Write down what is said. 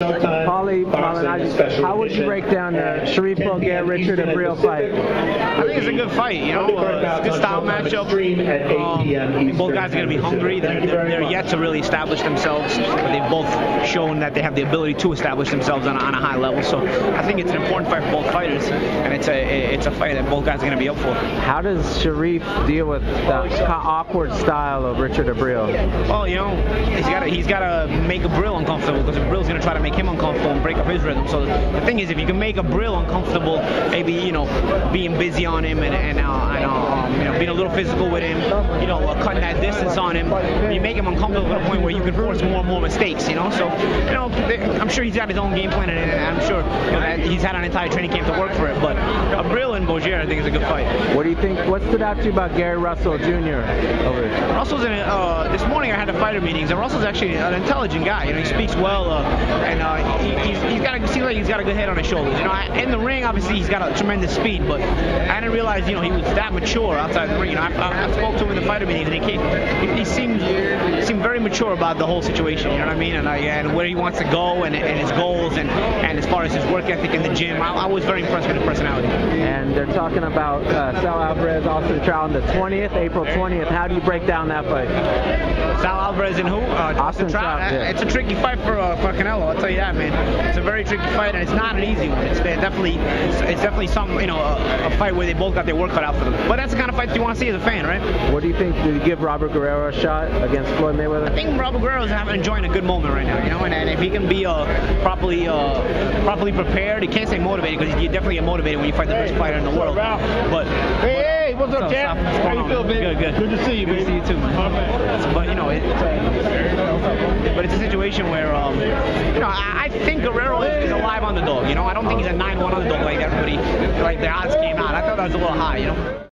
Showtime. Paulie Malignaggi, how would you break down the Sharif Bogere-Abril fight? I think it's a good fight, you know, it's a good style matchup. Both guys are going to be hungry. They're yet to really establish themselves, but they've both shown that they have the ability to establish themselves on a high level. So I think it's an important fight for both fighters, and it's a fight that both guys are going to be up for. How does Sharif deal with the awkward style of Abril? Well, you know, he's got to make Abril uncomfortable, because Abril's going to try to make him uncomfortable and break up his rhythm. So the thing is, if you can make Abril uncomfortable, maybe, you know, being busy on him and you know, being a little physical with him, you know, cutting that distance on him, you make him uncomfortable to the point where you can force more and more mistakes, you know. So, you know, I'm sure he's got his own game plan, and I'm sure, you know, that he's had an entire training camp to work for it. But Abril and Bogere, I think, is a good fight. What do you think? What stood out to you about Gary Russell Jr. Russell's in this morning I had the fighter meetings, and Russell's actually an intelligent guy. You know, he speaks well, and he seems like he's got a good head on his shoulders. You know, in the ring, obviously he's got a tremendous speed, but I didn't realize, you know, he was that mature outside the ring. You know, I spoke to him in the fighter meetings, and he seemed very mature about the whole situation. You know what I mean? And where he wants to go, and his goals, and as far as his work ethic in the gym, I was very impressed with his personality. And they're talking about Saul Alvarez, Trout on the 20th, April 20th. How do you break down that fight? Saul Alvarez and who? Trout. Yeah. It's a tricky fight for Canelo. I'll tell you that, man. It's a very tricky fight, and it's not an easy one. It's definitely some, you know, a fight where they both got their work cut out for them. But that's the kind of fight you want to see as a fan, right? What do you think? Do you give Robert-Guerrero a shot against Floyd Mayweather? I think Robert-Guerrero is enjoying a good moment right now, you know, and if he can be properly prepared, he can't say motivated, because you definitely get motivated when you fight the best fighter in the world. But hey, what's up, Jack? How you feel, baby? Good. Good to see you, baby. Good to see you too, man. But you know, it's a situation where you know, I think Guerrero is a live underdog. You know, I don't think he's a 9-1 underdog like everybody, like the odds came out. I thought that was a little high, you know.